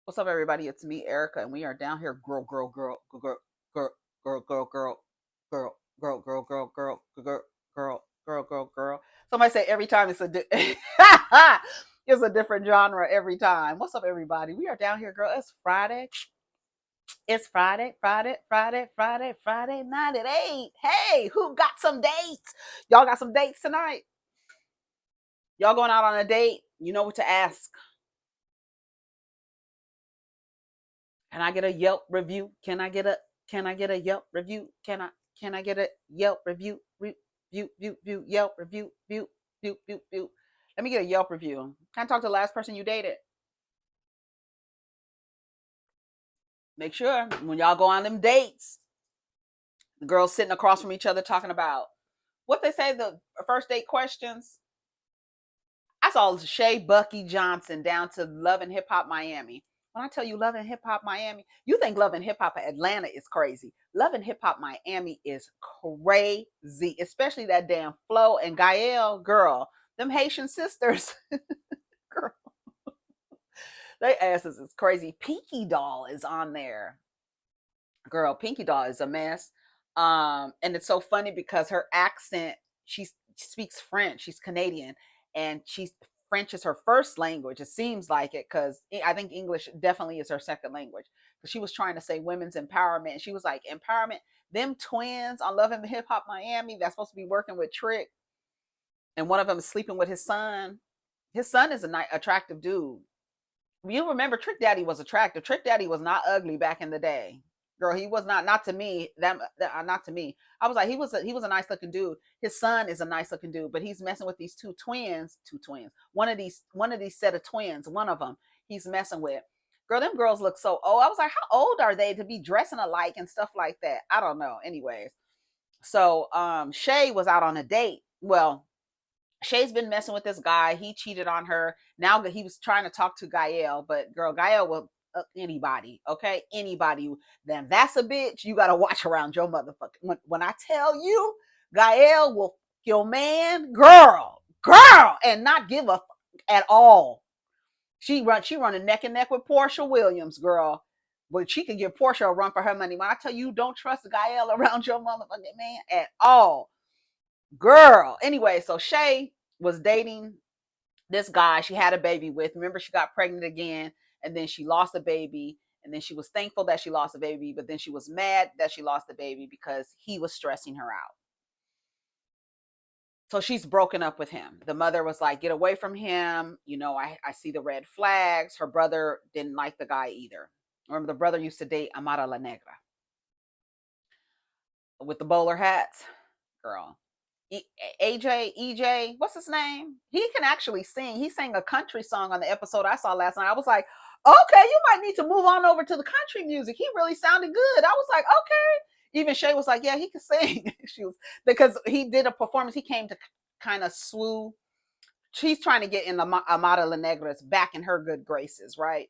What's up, everybody? It's me, Erica, and we are down here. Girl, girl, girl, girl, girl, girl, girl, girl, girl, girl, girl, girl, girl. Somebody say every time it's a different genre every time. What's up, everybody? We are down here, girl. It's Friday. It's Friday night at 8. Hey, who got some dates? Y'all got some dates tonight? Y'all going out on a date? You know what to ask. Can I get a Yelp review? Can I get a Yelp review? Can I get a Yelp review? View Yelp review. Let me get a Yelp review. Can I talk to the last person you dated? Make sure when y'all go on them dates, the girls sitting across from each other talking about what they say the first date questions. I saw Shay Bucky Johnson down to Love and Hip Hop Miami. When I tell you Love and Hip Hop Miami, you think Love and Hip Hop Atlanta is crazy. Love and Hip Hop Miami is crazy, especially that damn Flo and Gael girl. Them Haitian sisters, girl, they asses is crazy. Pinky Doll is on there. Girl, Pinky Doll is a mess. And it's so funny because her accent, she speaks French. She's Canadian, and she's French is her first language. It seems like it because I think English definitely is her second language. Because she was trying to say women's empowerment. And she was like, empowerment. Them twins on Love and Hip Hop Miami that's supposed to be working with Trick, and one of them is sleeping with his son. His son is a nice, attractive dude. You remember Trick Daddy was attractive. Trick Daddy was not ugly back in the day. Girl, he was not to me. That not to me. I was like, he was a nice looking dude. His son is a nice looking dude, but he's messing with these two twins. One of these set of twins, one of them he's messing with. Girl, them girls look so old. I was like, how old are they to be dressing alike and stuff like that? I don't know. Anyways, so Shay was out on a date. Well, Shay's been messing with this guy. He cheated on her. Now that he was trying to talk to Gael, but girl, Gael will anybody, okay? Anybody. Then that's a bitch. You gotta watch around your motherfucker. When I tell you, Gael will kill man, girl, and not give a fuck at all. She running neck and neck with Portia Williams, girl. But she can give Portia a run for her money. When I tell you, don't trust Gael around your motherfucking man at all, girl. Anyway, so Shay was dating this guy she had a baby with. Remember, she got pregnant again, and then she lost the baby, and then she was thankful that she lost the baby, but then she was mad that she lost the baby because he was stressing her out. So she's broken up with him. The mother was like, get away from him. I see the red flags. Her brother didn't like the guy either. Remember, the brother used to date Amara La Negra with the bowler hats. Girl, EJ, what's his name? He can actually sing. He sang a country song on the episode I saw last night. I was like, okay, you might need to move on over to the country music. He really sounded good. I was like, okay. Even Shay was like, yeah, he can sing. She was because he did a performance. He came to kind of swoo. She's trying to get in the Amada La Negra's back in her good graces, right?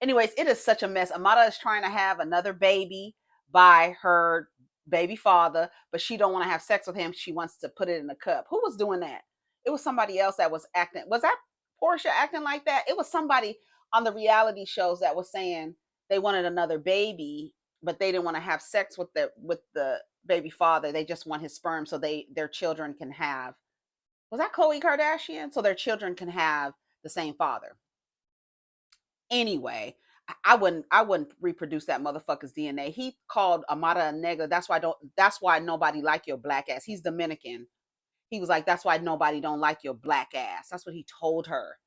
Anyways, it is such a mess. Amada is trying to have another baby by her baby father, but she don't want to have sex with him. She wants to put it in a cup. Who was doing that? It was somebody else that was acting. Was that Portia acting like that? It was somebody on the reality shows that was saying they wanted another baby, but they didn't want to have sex with the baby father. They just want his sperm so their children can have. Was that Khloe Kardashian? So their children can have the same father. Anyway, I wouldn't reproduce that motherfucker's DNA. He called Amara a nigga. That's why nobody like your black ass. He's Dominican. He was like, that's why nobody don't like your black ass. That's what he told her.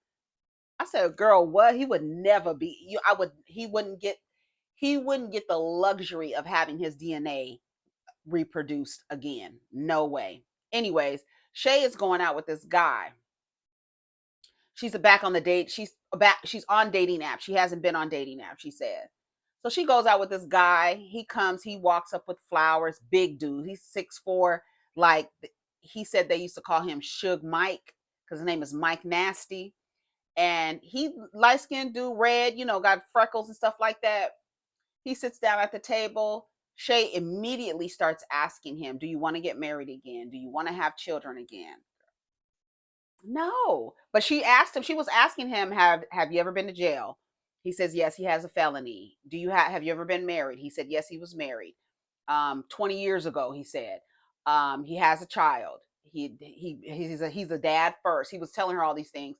I said, girl, what? He would never be you. He wouldn't get the luxury of having his DNA reproduced again. No way. Anyways, Shay is going out with this guy. She's back on the date. She's on dating apps. She hasn't been on dating apps, she said. So she goes out with this guy. He comes, he walks up with flowers, big dude. He's 6'4". Like he said they used to call him Suge Mike because his name is Mike Nasty. And he light skinned dude, red, got freckles and stuff like that. He sits down at the table. Shay immediately starts asking him, do you want to get married again? Do you want to have children again? No, but she was asking him, have you ever been to jail? He says, yes, he has a felony. Have you ever been married? He said, yes, he was married. 20 years ago, he said. He has a child. He's a dad first. He was telling her all these things.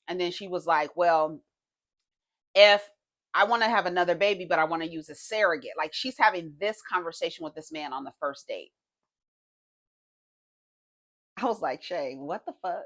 And then she was like, well, if I want to have another baby, but I want to use a surrogate. Like, she's having this conversation with this man on the first date. I was like, Shay, what the fuck?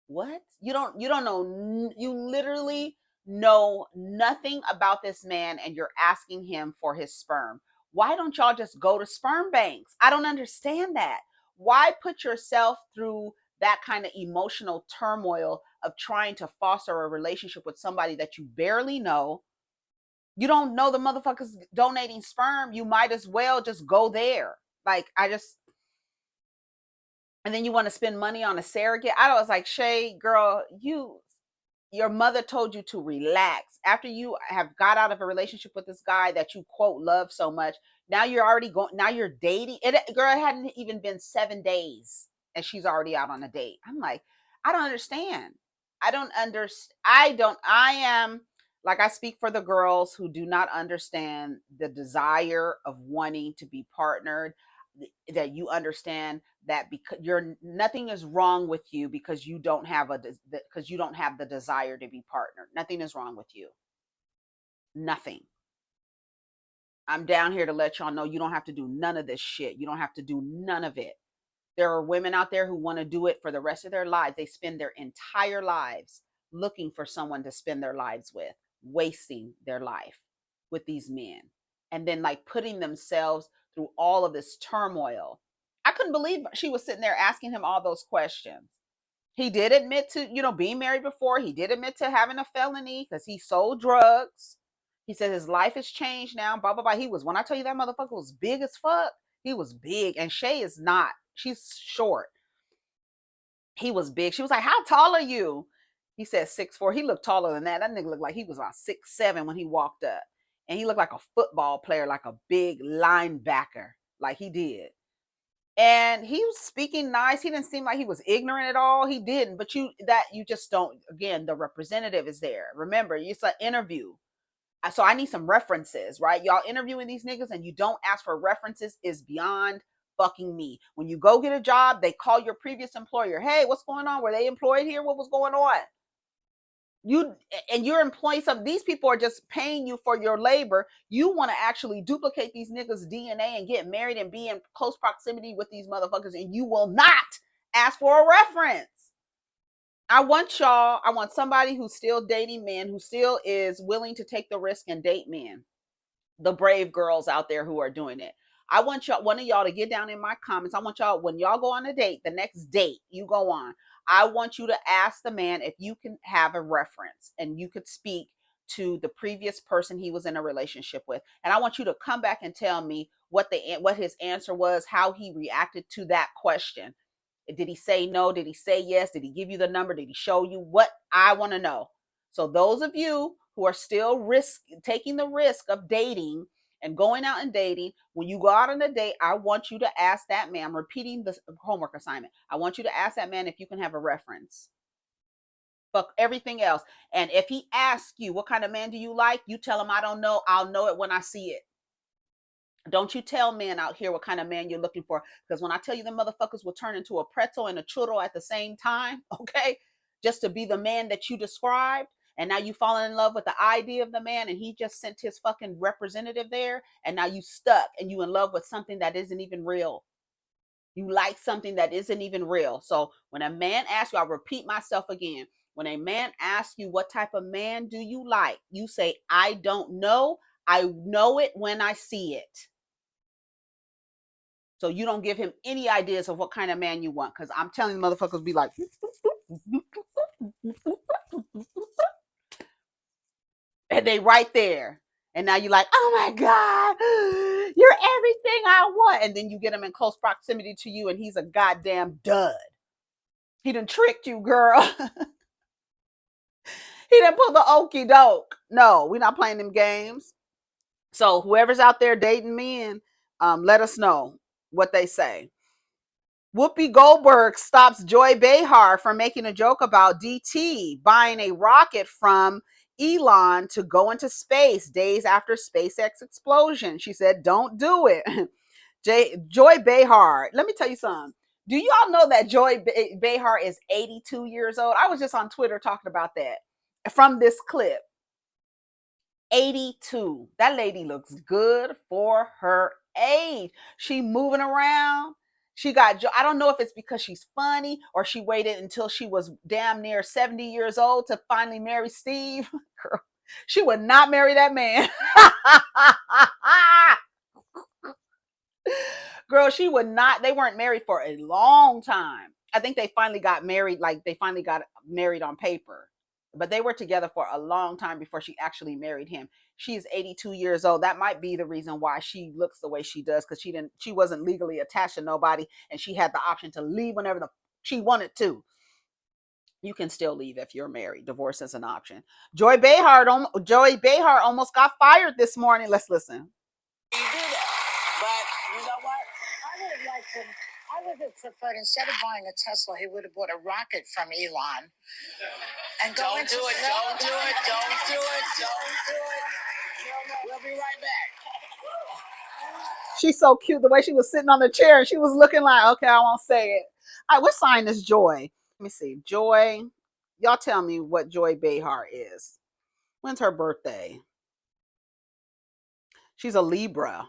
What? You don't know, you literally know nothing about this man, and you're asking him for his sperm. Why don't y'all just go to sperm banks? I don't understand that. Why put yourself through that kind of emotional turmoil of trying to foster a relationship with somebody that you barely know? You don't know the motherfuckers donating sperm. You might as well just go there. Like, and then you want to spend money on a surrogate. I was like, Shay, girl, your mother told you to relax after you have got out of a relationship with this guy that you quote love so much. Now you're already going. Now you're dating. Girl, it hadn't even been 7 days, and she's already out on a date. I'm like, I don't understand. I don't understand. I am like, I speak for the girls who do not understand the desire of wanting to be partnered. That you understand that because nothing is wrong with you because you don't have because you don't have the desire to be partnered. Nothing is wrong with you. Nothing. I'm down here to let y'all know you don't have to do none of this shit. You don't have to do none of it. There are women out there who want to do it for the rest of their lives. They spend their entire lives looking for someone to spend their lives with, wasting their life with these men, and then like putting themselves through all of this turmoil. I couldn't believe she was sitting there asking him all those questions. He did admit to, being married before. He did admit to having a felony because he sold drugs. He said his life has changed now, blah, blah, blah. When I tell you that motherfucker was big as fuck, he was big. And Shay is not. She's short. He was big. She was like, how tall are you? He said 6'4". He looked taller than that. That nigga looked like he was about 6'7" when he walked up. And he looked like a football player, like a big linebacker, like he did. And he was speaking nice. He didn't seem like he was ignorant at all. He didn't. But you just don't. Again, the representative is there. Remember, it's an interview. So I need some references, right? Y'all interviewing these niggas and you don't ask for references is beyond fucking me. When you go get a job, they call your previous employer. Hey, what's going on? Were they employed here? What was going on? You're employing some. These people are just paying you for your labor. You want to actually duplicate these niggas' DNA and get married and be in close proximity with these motherfuckers, and you will not ask for a reference. I want somebody who's still dating men, who still is willing to take the risk and date men. The brave girls out there who are doing it. I want one of y'all to get down in my comments. I want y'all, when y'all go on a date, the next date you go on, I want you to ask the man if you can have a reference and you could speak to the previous person he was in a relationship with. And I want you to come back and tell me what his answer was, how he reacted to that question. Did he say no? Did he say yes? Did he give you the number? Did he show you? What I want to know. So those of you who are still taking the risk of dating and going out and dating, when you go out on a date, I want you to ask that man. I'm repeating the homework assignment. I want you to ask that man if you can have a reference. Fuck everything else. And if he asks you, what kind of man do you like? You tell him, I don't know. I'll know it when I see it. Don't you tell men out here what kind of man you're looking for. Because when I tell you the motherfuckers will turn into a pretzel and a churro at the same time, okay? Just to be the man that you described. And now you fall in love with the idea of the man, and he just sent his fucking representative there. And now you stuck and you in love with something that isn't even real. You like something that isn't even real. So when a man asks you, I'll repeat myself again. When a man asks you, what type of man do you like? You say, I don't know. I know it when I see it. So you don't give him any ideas of what kind of man you want. Because I'm telling the motherfuckers be like, and they right there. And now you're like, oh my God, you're everything I want. And then you get him in close proximity to you and he's a goddamn dud. He done tricked you, girl. He done pulled the okie doke. No, we're not playing them games. So whoever's out there dating men, let us know what they say. Whoopi Goldberg stops Joy Behar from making a joke about DT buying a rocket from Elon to go into space days after SpaceX explosion. She said, don't do it. Joy Behar. Let me tell you something. Do y'all know that Joy Behar is 82 years old? I was just on Twitter talking about that from this clip. 82. That lady looks good for her age. She moving around. She got, I don't know if it's because she's funny or she waited until she was damn near 70 years old to finally marry Steve. Girl, she would not marry that man. Girl, she would not. They weren't married for a long time. I think they finally got married, like they finally got married on paper. But they were together for a long time before she actually married him. She's 82 years old. That might be the reason why she looks the way she does, because she wasn't legally attached to nobody, and she had the option to leave whenever she wanted to. You can still leave if you're married. Divorce is an option. Joy Behar almost got fired this morning. Let's listen. You do that. But you know what? I would have preferred, instead of buying a Tesla, he would have bought a rocket from Elon. And don't do it. Don't do it. Don't do it. Don't do it. We'll be right back. She's so cute. The way she was sitting on the chair and she was looking like, okay, I won't say it. All right, what sign is Joy? Let me see. Joy. Y'all tell me what Joy Behar is. When's her birthday? She's a Libra.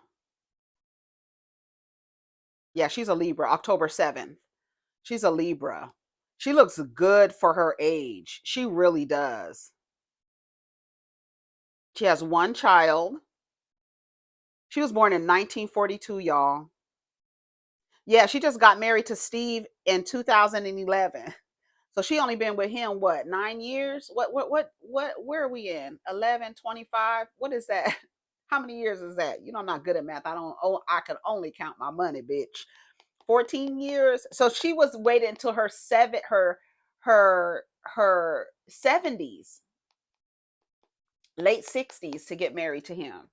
Yeah, she's a Libra. October 7th. She's a Libra. She looks good for her age. She really does. She has one child. She was born in 1942, y'all. Yeah, she just got married to Steve in 2011. So she only been with him, what, 9 years? Where are we in? 11, 25? What is that? How many years is that? You know, I'm not good at math. I can only count my money, bitch. 14 years. So she was waiting until her 70s, late 60s to get married to him.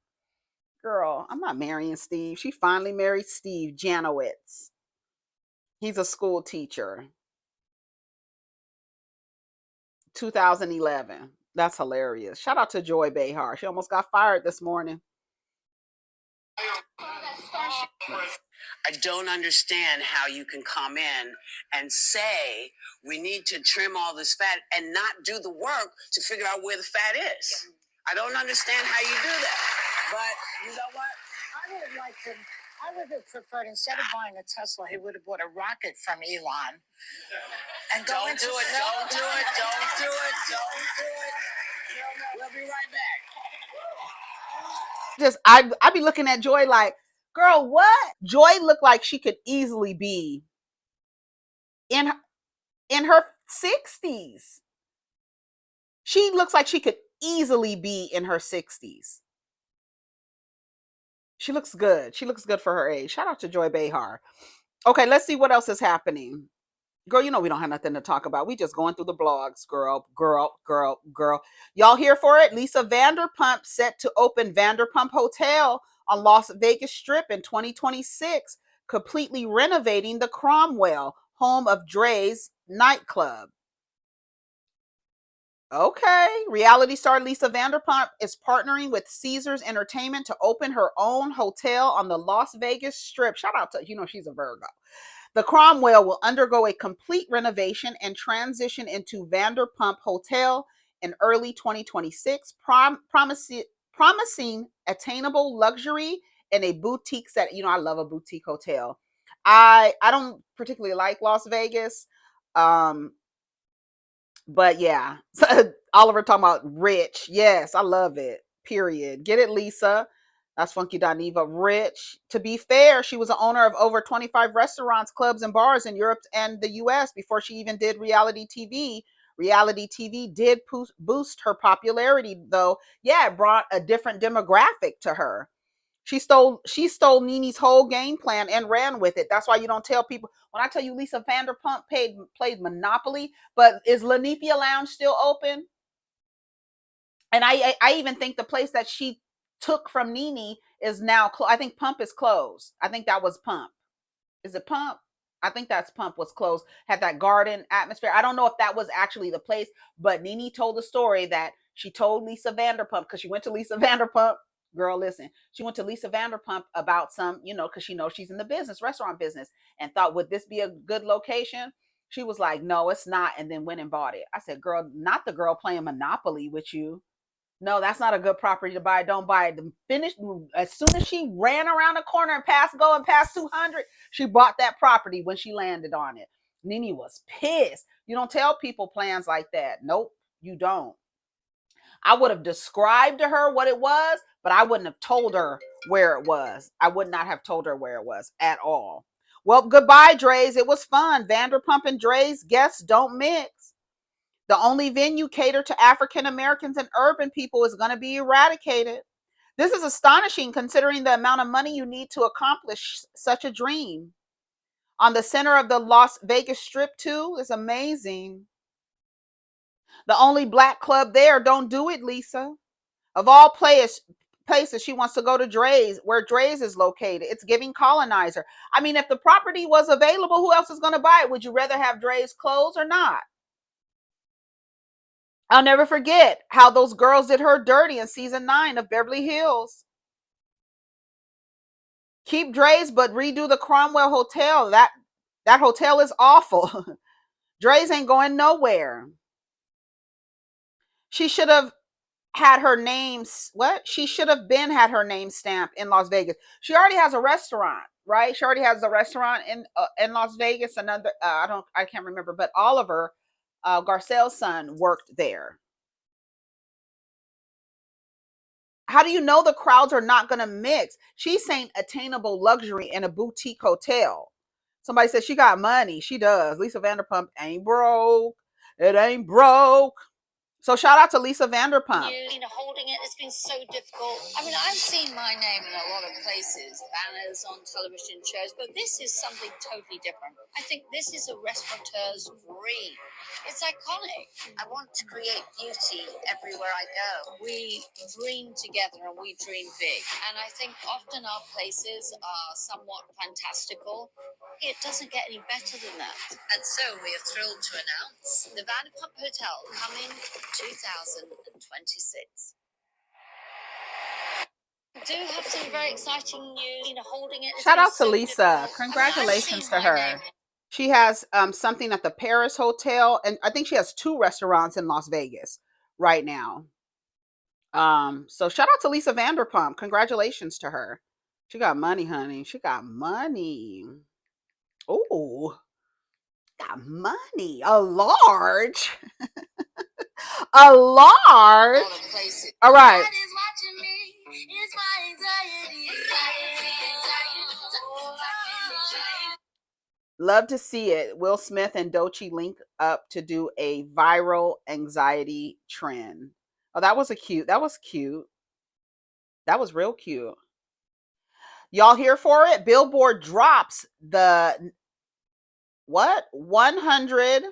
Girl, I'm not marrying Steve. She finally married Steve Janowitz. He's a school teacher. 2011. That's hilarious. Shout out to Joy Behar. She almost got fired this morning. I don't understand how you can come in and say we need to trim all this fat and not do the work to figure out where the fat is. I don't understand how you do that. But you know what? I would have preferred, instead of buying a Tesla, he would have bought a rocket from Elon. And don't do it. Don't do it. Don't do it. Don't do it. We'll be right back. I be looking at Joy like, girl, what? Joy looked like she could easily be in her 60s. She looks like she could easily be in her 60s. She looks good. She looks good for her age. Shout out to Joy Behar. Okay, let's see what else is happening. Girl, you know we don't have nothing to talk about. We just going through the blogs, girl. Y'all here for it? Lisa Vanderpump set to open Vanderpump Hotel on Las Vegas Strip in 2026, completely renovating the Cromwell, home of Dre's nightclub. Okay. Reality star Lisa Vanderpump is partnering with Caesars Entertainment to open her own hotel on the Las Vegas Strip. Shout out to, she's a Virgo. The Cromwell will undergo a complete renovation and transition into Vanderpump Hotel in early 2026, promising attainable luxury and a boutique set. I love a boutique hotel. I don't particularly like Las Vegas. But yeah, Oliver talking about rich. Yes, I love it. Period. Get it, Lisa. That's Funky Dineva. Rich. To be fair, she was the owner of over 25 restaurants, clubs, and bars in Europe and the US before she even did reality TV. Reality TV did boost her popularity, though. Yeah, it brought a different demographic to her. She stole Nene's whole game plan and ran with it. That's why you don't tell people. When I tell you Lisa Vanderpump played Monopoly, but is Lanipia Lounge still open? And I even think the place that she took from Nene is now I think Pump is closed. I think that was Pump. Is it Pump? I think that's Pump was closed. Had that garden atmosphere. I don't know if that was actually the place, but Nene told the story that She told Lisa Vanderpump, because she went to Lisa Vanderpump. Girl, listen. She went to Lisa Vanderpump about some, because she knows she's in the business, restaurant business, and thought, would this be a good location? She was like, no, it's not, and then went and bought it. I said, girl, not the girl playing Monopoly with you. No, that's not a good property to buy. Don't buy it. Finish as soon as she ran around the corner and passed 200. She bought that property when she landed on it. Nene was pissed. You don't tell people plans like that. Nope, you don't. I would have described to her what it was, but I wouldn't have told her where it was. I would not have told her where it was at all. Well, goodbye, Dre's. It was fun. Vanderpump and Dre's guests don't mix. The only venue catered to African Americans and urban people is going to be eradicated. This is astonishing considering the amount of money you need to accomplish such a dream. On the center of the Las Vegas Strip, too, is amazing. The only black club there, don't do it, Lisa. Of all places, she wants to go to Dre's, where Dre's is located. It's giving colonizer. I mean, if the property was available, who else is going to buy it? Would you rather have Dre's closed or not? I'll never forget how those girls did her dirty in season 9 of Beverly Hills. Keep Dre's, but redo the Cromwell Hotel. That hotel is awful. Dre's ain't going nowhere. She should have had her name. What? She should have been had her name stamped in Las Vegas. She already has a restaurant, right? She already has a restaurant in Las Vegas. Another, I can't remember, but Oliver Garcelle's son worked there. How do you know the crowds are not going to mix? She's saying attainable luxury in a boutique hotel. Somebody said she got money. She does. Lisa Vanderpump ain't broke. It ain't broke. So shout out to Lisa Vanderpump. Holding it, it's been so difficult. I mean, I've seen my name in a lot of places, banners on television shows, but this is something totally different. I think this is a restaurateur's dream. It's iconic. I want to create beauty everywhere I go. We dream together and we dream big. And I think often our places are somewhat fantastical. It doesn't get any better than that. And so we are thrilled to announce the Vanderpump Hotel coming 2026. Do have some very exciting news. Holding it. Shout out to Lisa. Congratulations to her. She has something at the Paris Hotel, and I think she has 2 restaurants in Las Vegas right now. So shout out to Lisa Vanderpump. Congratulations to her. She got money, honey. She got money. Ooh, got money. A large. A large. All right. Love to see it. Will Smith and Doechii link up to do a viral anxiety trend. Oh, that was cute. That was cute. That was real cute. Y'all here for it? Billboard drops the 100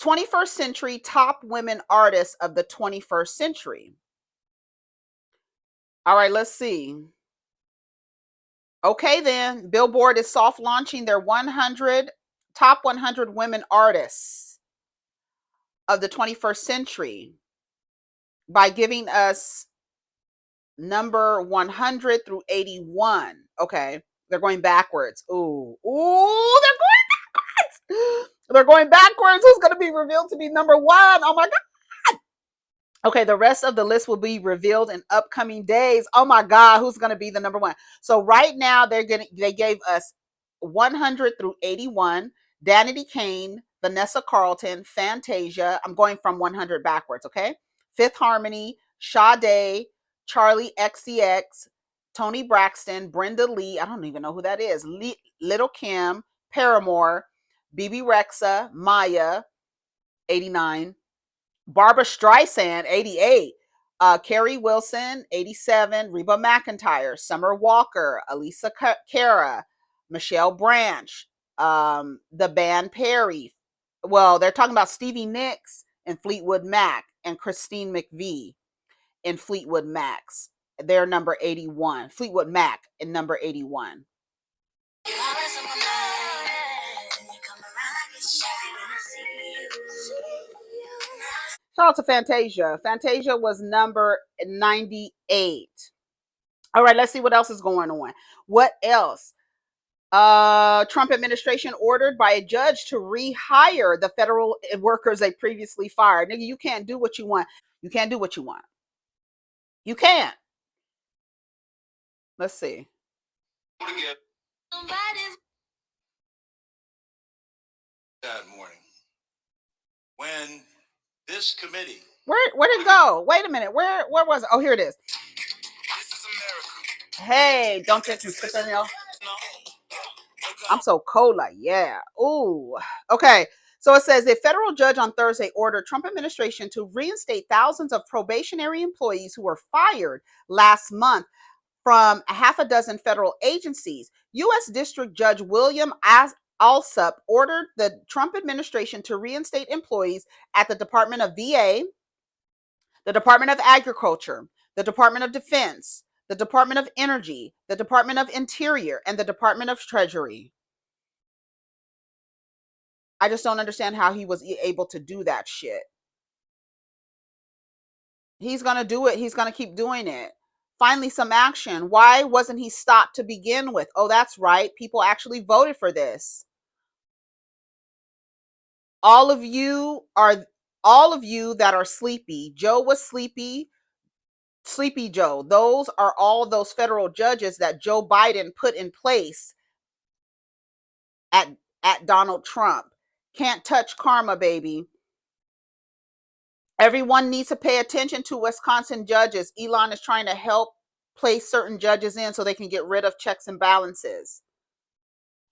21st century top women artists of the 21st century. All right, let's see. Okay, then. Billboard is soft launching their top 100 women artists of the 21st century by giving us number 100 through 81. Okay, they're going backwards. Ooh, they're going backwards. They're going backwards. Who's going to be revealed to be number 1? Oh my God. Okay, the rest of the list will be revealed in upcoming days. Oh my God, who's going to be the number 1? So right now they gave us 100 through 81. Danity Kane, Vanessa Carlton, Fantasia. I'm going from 100 backwards, okay? Fifth Harmony, Sade, Charlie XCX, Toni Braxton, Brenda Lee. I don't even know who that is. Little Kim, Paramore, BB Rexa, Maya, 89. Barbara Streisand, 88. Carrie Wilson, 87. Reba McEntire, Summer Walker, Alisa Cara, Michelle Branch, the band Perry. Well, they're talking about Stevie Nicks and Fleetwood Mac and Christine McVie in Fleetwood Mac's. They're number 81. Fleetwood Mac in number 81. Shout out to Fantasia. Fantasia was number 98. All right, let's see what else is going on. What else? Trump administration ordered by a judge to rehire the federal workers they previously fired. Nigga, you can't do what you want. You can't do what you want. You can't. Let's see. That morning, when this committee, where did it go? Wait a minute. Where was it? Oh, here it is. this is America. Hey, don't get me spit on. I'm so cold, like, yeah. Ooh. Okay. So it says a federal judge on Thursday ordered Trump administration to reinstate thousands of probationary employees who were fired last month from a half a dozen federal agencies. U.S. District Judge William Alsup ordered the Trump administration to reinstate employees at the Department of VA, the Department of Agriculture, the Department of Defense, the Department of Energy, the Department of Interior, and the Department of Treasury. I just don't understand how he was able to do that shit. He's going to do it. He's going to keep doing it. Finally, some action. Why wasn't he stopped to begin with? Oh, that's right. People actually voted for this. All of you that are sleepy. Joe was sleepy. Sleepy Joe. Those are all those federal judges that Joe Biden put in place at Donald Trump. Can't touch karma, baby. Everyone needs to pay attention to Wisconsin judges. Elon is trying to help place certain judges in so they can get rid of checks and balances.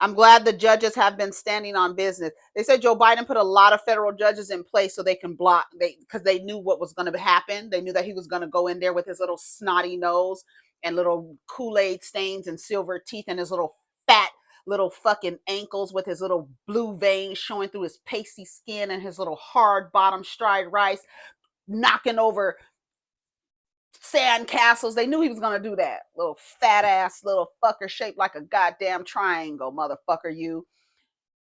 I'm glad the judges have been standing on business. They said Joe Biden put a lot of federal judges in place so they can block, because they knew what was going to happen. They knew that he was going to go in there with his little snotty nose and little Kool-Aid stains and silver teeth and his little fat little fucking ankles with his little blue veins showing through his pasty skin and his little hard bottom stride rice, knocking over sand castles. They knew he was going to do that. Little fat ass little fucker shaped like a goddamn triangle, motherfucker, you.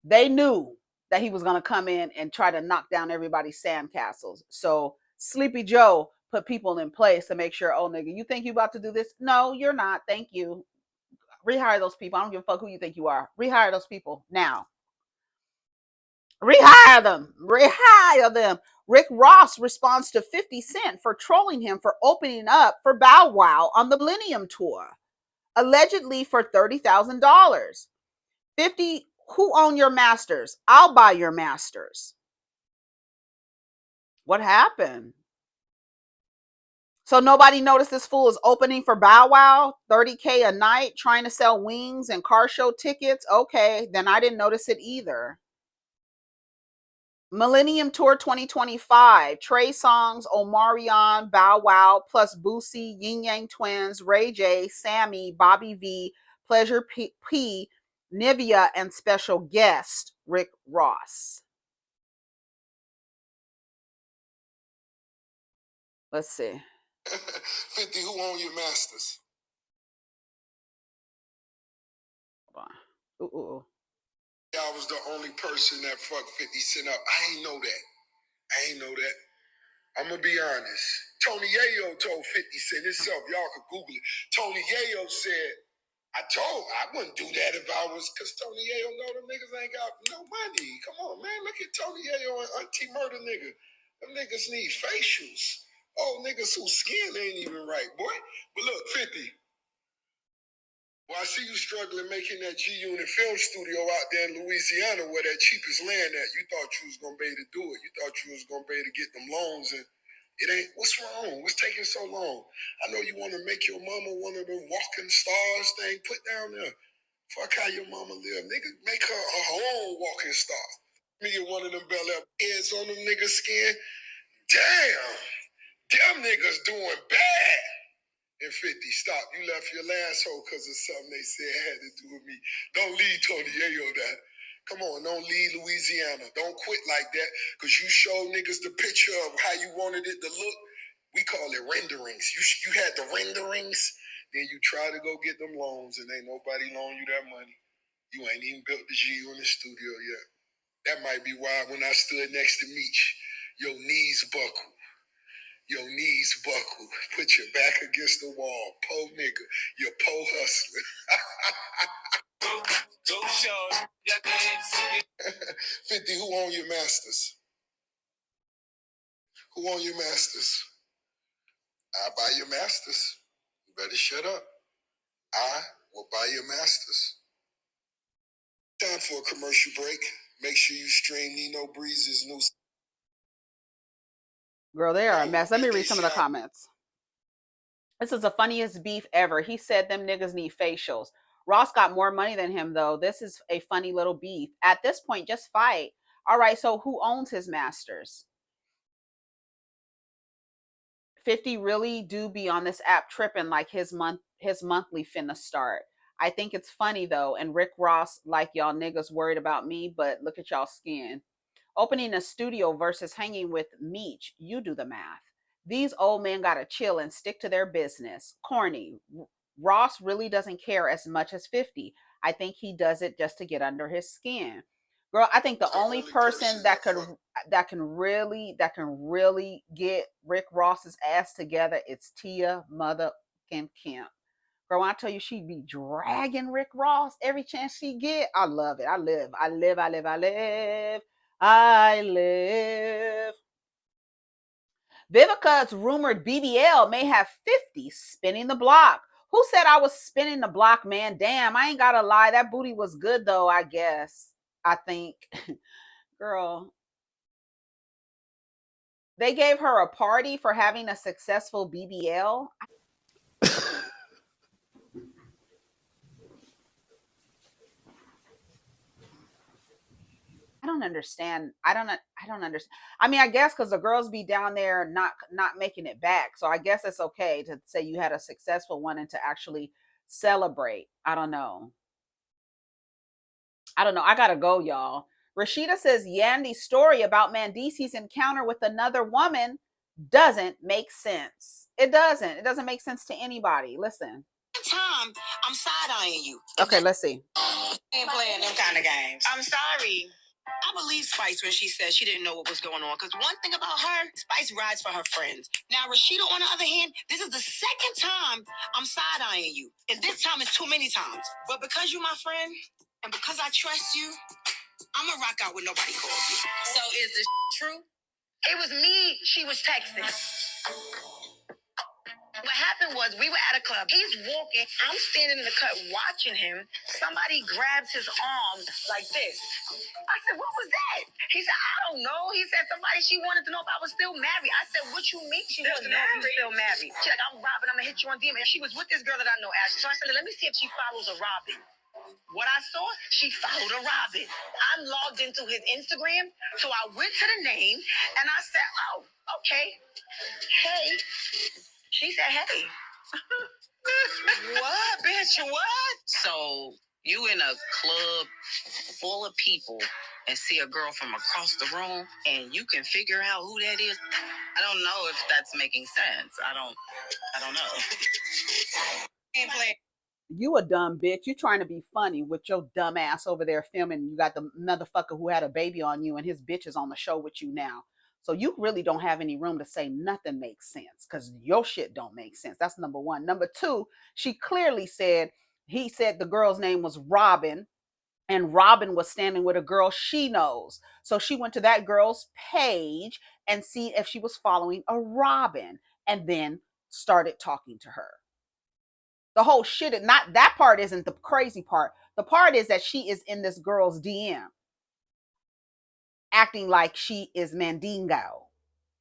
They knew that he was going to come in and try to knock down everybody's sand castles. So Sleepy Joe put people in place to make sure, oh nigga, you think you about to do this? No, you're not. Thank you. Rehire those people. I don't give a fuck who you think you are. Rehire those people now. Rehire them. Rehire them. Rick Ross responds to 50 Cent for trolling him for opening up for Bow Wow on the Millennium Tour, allegedly for $30,000. 50, who own your masters? I'll buy your masters. What happened? So nobody noticed this fool is opening for Bow Wow, $30K a night, trying to sell wings and car show tickets? Okay, then I didn't notice it either. Millennium Tour 2025. Trey Songz, Omarion, Bow Wow, plus Boosie, Yin Yang Twins, Ray J, Sammy, Bobby V, Pleasure P, Nivea, and special guest Rick Ross. Let's see. 50, who own your masters? Hold on. Ooh. I was the only person that fucked 50 Cent up. I ain't know that. I'm going to be honest. Tony Yayo told 50 Cent himself. Y'all could Google it. Tony Yayo said, I wouldn't do that if I was, because Tony Yayo know them niggas ain't got no money. Come on, man. Look at Tony Yayo and Auntie Murder nigga. Them niggas need facials. Oh, niggas whose skin ain't even right, boy. But look, 50. Well, I see you struggling making that G-Unit film studio out there in Louisiana where that cheapest land at. You thought you was going to be able to do it. You thought you was going to be able to get them loans, and it ain't. What's wrong? What's taking so long? I know you want to make your mama one of them walking stars thing. Put down there. Fuck how your mama live. Nigga, make her a own walking star. Me get one of them Bel Air heads on them niggas' skin. Damn. Them niggas doing bad. And 50, stop. You left your last hoe because of something they said had to do with me. Don't leave Tony Yayo that. Come on, don't leave Louisiana. Don't quit like that because you showed niggas the picture of how you wanted it to look. We call it renderings. You had the renderings, then you try to go get them loans and ain't nobody loan you that money. You ain't even built the G-Unit studio yet. That might be why when I stood next to Meech, Your knees buckle. Your knees buckle. Put your back against the wall. Po nigga. You're po hustler. Go show. 50, who own your masters? Who own your masters? I buy your masters. You better shut up. I will buy your masters. Time for a commercial break. Make sure you stream Nino Breeze's new. Girl, they are a mess. Let me read some of the comments. This is the funniest beef ever. He said them niggas need facials. Ross got more money than him, though. This is a funny little beef. At this point, just fight. All right, so who owns his masters? 50 really do be on this app tripping like his monthly finna start. I think it's funny, though, and Rick Ross like y'all niggas worried about me, but look at y'all skin. Opening a studio versus hanging with Meech, you do the math. These old men gotta chill and stick to their business. Corny. Ross really doesn't care as much as 50. I think he does it just to get under his skin. Girl, I think the only person that can really get Rick Ross's ass together is Tia motherfucking Kemp. Girl, when I tell you she be dragging Rick Ross every chance she get, I love it. I live. Vivica's rumored BBL may have 50 spinning the block. Who said I was spinning the block, man? Damn, I ain't gotta lie. That booty was good, though, I guess. I think. Girl. They gave her a party for having a successful BBL. I don't understand. I don't understand. I mean, I guess because the girls be down there not making it back. So I guess it's okay to say you had a successful one and to actually celebrate. I don't know. I gotta go, y'all. Rashida says Yandy's story about Mandisi's encounter with another woman doesn't make sense. It doesn't. It doesn't make sense to anybody. Listen. Time, I'm side-eyeing you. Okay, let's see. Ain't playing them kind of games. I'm sorry. I believe Spice when she said she didn't know what was going on. Because one thing about her, Spice rides for her friends. Now, Rashida, on the other hand, this is the second time I'm side-eyeing you. And this time is too many times. But because you're my friend, and because I trust you, I'm going to rock out when nobody calls you. So is this true? It was me she was texting. What happened was we were at a club. He's walking. I'm standing in the cut watching him. Somebody grabs his arm like this. I said, what was that? He said, I don't know. He said she wanted to know if I was still married. I said, what you mean she wants to know if you're still married? She's like, I'm Robin. I'm going to hit you on DM. And she was with this girl that I know, Ashley. So I said, let me see if she follows a Robin. What I saw, she followed a Robin. I'm logged into his Instagram. So I went to the name and I said, oh, okay. Hey. She said, hey. What, bitch? What? So you in a club full of people and see a girl from across the room and you can figure out who that is? I don't know if that's making sense. I don't know. You a dumb bitch. You trying to be funny with your dumb ass over there filming. You got the motherfucker who had a baby on you and his bitch is on the show with you now. So you really don't have any room to say nothing makes sense because your shit don't make sense. That's number one. Number two, she clearly said, he said the girl's name was Robin and Robin was standing with a girl she knows. So she went to that girl's page and see if she was following a Robin and then started talking to her. The whole shit, not that part isn't the crazy part. The part is that she is in this girl's DM acting like she is Mandingo.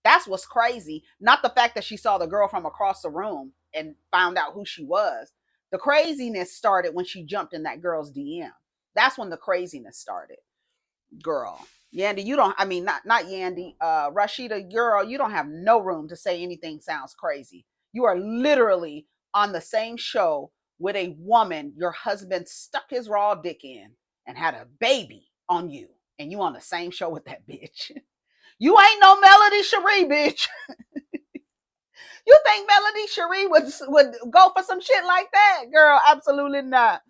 That's what's crazy. Not the fact that she saw the girl from across the room and found out who she was. The craziness started when she jumped in that girl's DM. That's when the craziness started. Girl. Yandy, you don't, I mean, not Yandy, Rashida, girl, you don't have no room to say anything sounds crazy. You are literally on the same show with a woman your husband stuck his raw dick in and had a baby on you. And you on the same show with that bitch. You ain't no Melody Cherie, bitch. You think Melody Cherie would go for some shit like that? Girl, absolutely not.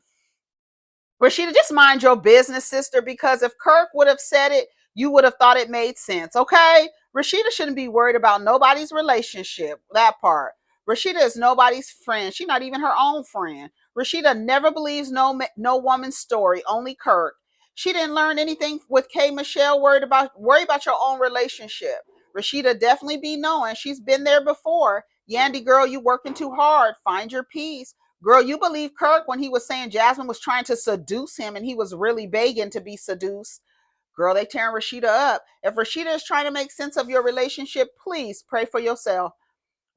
Rashida, just mind your business, sister, because if Kirk would have said it, you would have thought it made sense, okay? Rashida shouldn't be worried about nobody's relationship. That part. Rashida is nobody's friend. She's not even her own friend. Rashida never believes no woman's story, only Kirk. She didn't learn anything with K. Michelle. Worry about your own relationship. Rashida definitely be knowing. She's been there before. Yandy, girl, you working too hard. Find your peace. Girl, you believe Kirk when he was saying Jasmine was trying to seduce him and he was really begging to be seduced. Girl, they tearing Rashida up. If Rashida is trying to make sense of your relationship, please pray for yourself.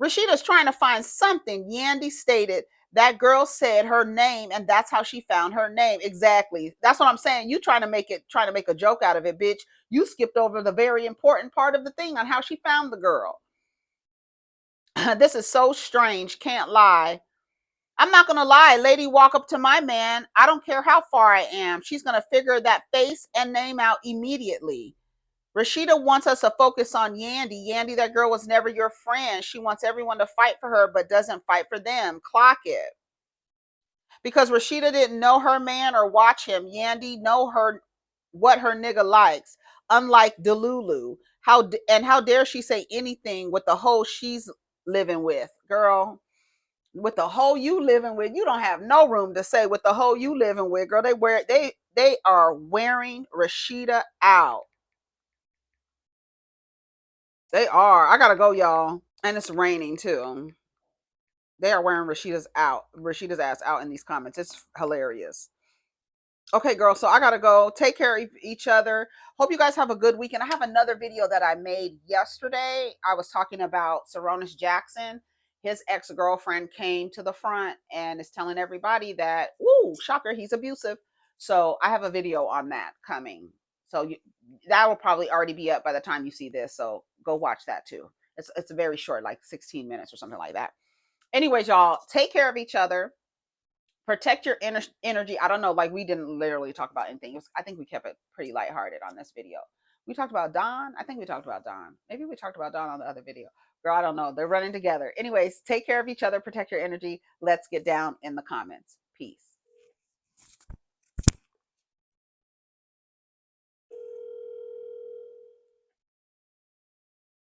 Rashida is trying to find something. Yandy stated that girl said her name, and that's how she found her name. Exactly. That's what I'm saying. You trying to make a joke out of it, bitch. You skipped over the very important part of the thing on how she found the girl. This is so strange. Can't lie. I'm not going to lie. Lady walk up to my man. I don't care how far I am. She's going to figure that face and name out immediately. Rashida wants us to focus on Yandy. Yandy, that girl was never your friend. She wants everyone to fight for her, but doesn't fight for them. Clock it. Because Rashida didn't know her man or watch him. Yandy know her what her nigga likes. Unlike Delulu. How dare she say anything with the hoe she's living with? Girl, with the hoe you living with, you don't have no room to say with the hoe you living with. Girl, they are wearing Rashida out. They are. I gotta go, y'all. And it's raining too. They are wearing Rashida's ass out in these comments. It's hilarious. Okay, girl. So I gotta go. Take care of each other. Hope you guys have a good weekend. I have another video that I made yesterday. I was talking about Saronis Jackson. His ex-girlfriend came to the front and is telling everybody that, ooh, shocker, he's abusive. So I have a video on that coming. So that will probably already be up by the time you see this. So go watch that too. It's very short, like 16 minutes or something like that. Anyways, y'all, take care of each other. Protect your energy. I don't know, like we didn't literally talk about anything. I think we kept it pretty lighthearted on this video. We talked about Don. I think we talked about Don. Maybe we talked about Don on the other video. Girl, I don't know. They're running together. Anyways, take care of each other. Protect your energy. Let's get down in the comments. Peace.